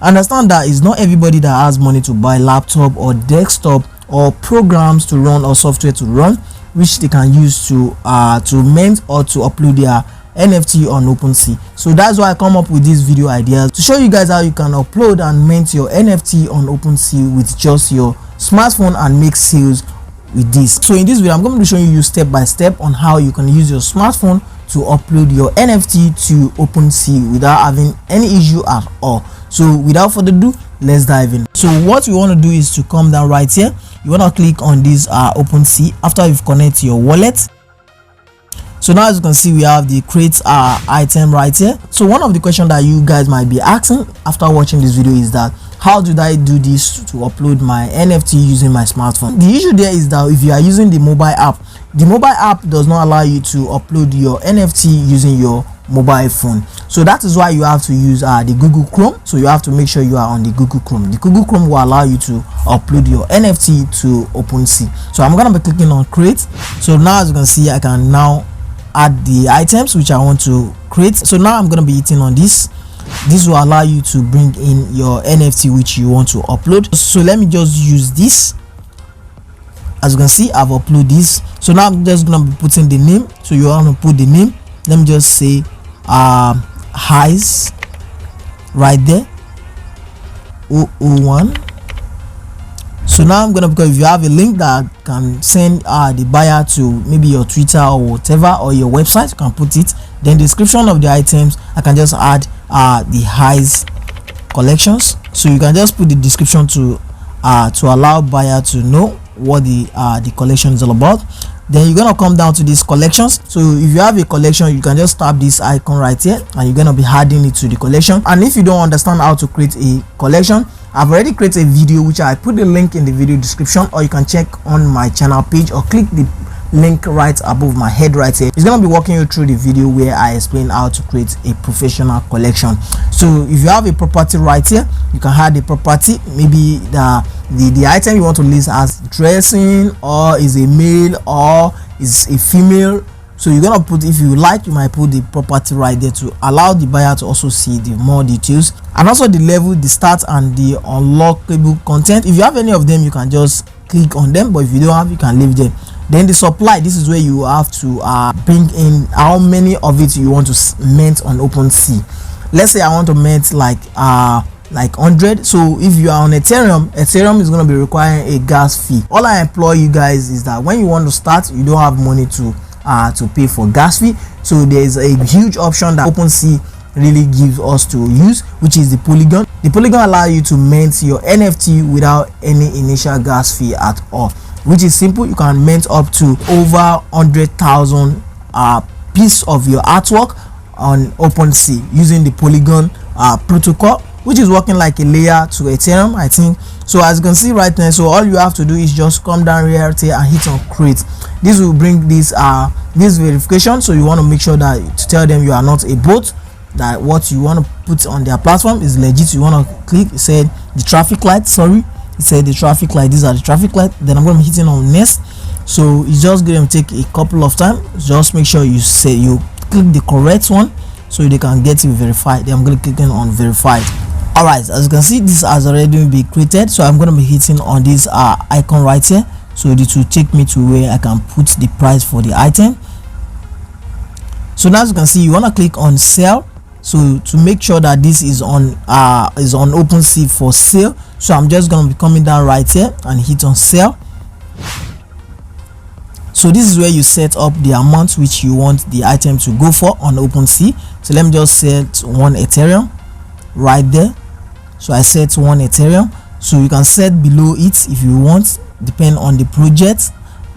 Understand that it's not everybody that has money to buy laptop or desktop or programs to run or software to run, which they can use to mint or to upload their NFT on Opensea. So that's why I come up with this video idea to show you guys how you can upload and mint your NFT on Opensea with just your smartphone and make sales with this. So in this video, I'm going to be showing you step by step on how you can use your smartphone to upload your NFT to Opensea without having any issue at all. So without further ado, let's dive in. So what you want to do is to come down right here. You want to click on this Opensea after you've connected your wallet. So now, as you can see, we have the create item right here. So one of the questions that you guys might be asking after watching this video is that how did I do this to upload my NFT using my smartphone? The issue there is that if you are using the mobile app does not allow you to upload your NFT using your mobile phone. So that is why you have to use the Google Chrome. So you have to make sure you are on the Google Chrome. The Google Chrome will allow you to upload your NFT to Opensea. So I'm gonna be clicking on create. So now, as you can see, I can now add the items which I want to create. So now I'm gonna be hitting on this. This will allow you to bring in your NFT which you want to upload. So let me just use this. As you can see, I've uploaded this. So now I'm just gonna be putting the name. So you want to put the name. Let me just say highs right there, 001. So now I'm gonna, because if you have a link that can send the buyer to maybe your Twitter or whatever, or your website, you can put it. Then description of the items, I can just add the highs collections. So you can just put the description to allow buyer to know what the collection is all about. Then you're gonna come down to these collections. So if you have a collection, you can just tap this icon right here and you're gonna be adding it to the collection. And if you don't understand how to create a collection, I've already created a video which I put the link in the video description, or you can check on my channel page or click the link right above my head right here. It's gonna be walking you through the video where I explain how to create a professional collection. So if you have a property right here, you can add a property, maybe the item you want to list as dressing, or is a male or is a female. So you're gonna put, if you like, you might put the property right there to allow the buyer to also see the more details, and also the level, the start, and the unlockable content. If you have any of them, you can just click on them, but if you don't have, you can leave them. Then the supply, this is where you have to bring in how many of it you want to mint on Opensea. Let's say I want to mint like 100. So if you are on Ethereum is going to be requiring a gas fee. All I implore you guys is that when you want to start, you don't have money to pay for gas fee. So there is a huge option that Opensea really gives us to use, which is the Polygon. The Polygon allows you to mint your NFT without any initial gas fee at all, which is simple. You can mint up to over 100,000 piece of your artwork on Opensea using the Polygon protocol, which is working like a layer to Ethereum, I think. So as you can see right now, so all you have to do is just come down here and hit on create. This will bring this verification. So you want to make sure that to tell them you are not a bot, that what you want to put on their platform is legit. You want to click, it said the traffic light, sorry, it said the traffic light, these are the traffic light. Then I'm going to be hitting on next. So it's just going to take a couple of time. Just make sure you click the correct one so they can get it verified. Then I'm going to click on verified. All right, as you can see, this has already been created. So I'm going to be hitting on this icon right here. So this will take me to where I can put the price for the item. So now, as you can see, you want to click on sell. So to make sure that this is on Opensea for sale, so I'm just going to be coming down right here and hit on sell. So this is where you set up the amount which you want the item to go for on Opensea. So let me just set 1 Ethereum right there. So I set 1 Ethereum. So you can set below it if you want, depend on the project.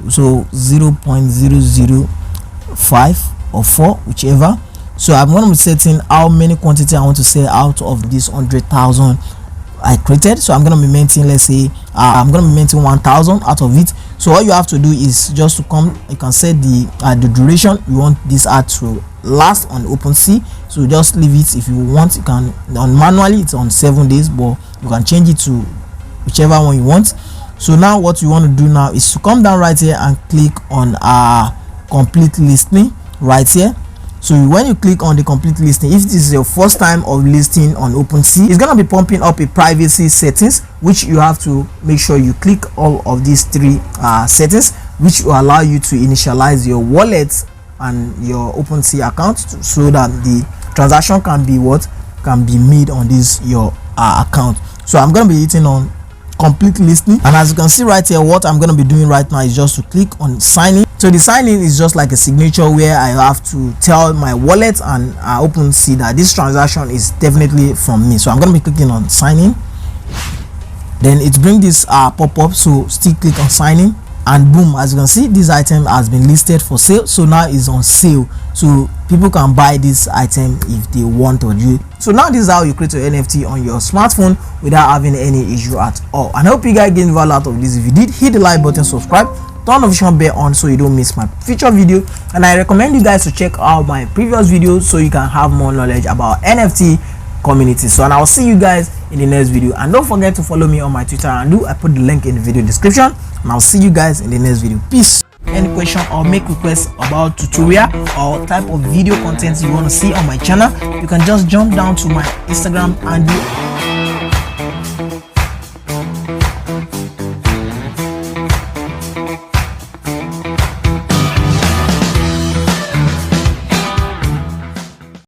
So 0.005 or 4, whichever. So I'm going to be setting how many quantity I want to sell out of this 100,000 I created. So I'm going to be minting, let's say I'm going to be minting 1,000 out of it. So all you have to do is just to come, you can set the duration you want this ad to last on Opensea. So just leave it. If you want, you can, on manually it's on 7 days, but you can change it to whichever one you want. So now what you want to do now is to come down right here and click on complete listing right here. So when you click on the complete listing, if this is your first time of listing on Opensea, it's gonna be pumping up a privacy settings, which you have to make sure you click all of these three settings, which will allow you to initialize your wallet and your Opensea account so that the transaction can be made on this your account. So I'm gonna be hitting on complete listing, and as you can see right here, what I'm gonna be doing right now is just to click on sign in. So the sign in is just like a signature where I have to tell my wallet and Opensea that this transaction is definitely from me. So I'm gonna be clicking on sign in, then it brings this pop-up, so still click on sign in, and boom, as you can see, this item has been listed for sale. So now it's on sale, so people can buy this item if they want to do it. So now this is how you create your NFT on your smartphone without having any issue at all. And I hope you guys gained value out of this. If you did, hit the like button, subscribe, turn notification bell on so you don't miss my future video. And I recommend you guys to check out my previous videos so you can have more knowledge about NFT community. So, and I'll see you guys in the next video, and don't forget to follow me on my Twitter handle. I put the link in the video description, and I'll see you guys in the next video. Peace. Any question or make requests about tutorial or type of video content you want to see on my channel, you can just jump down to my Instagram handle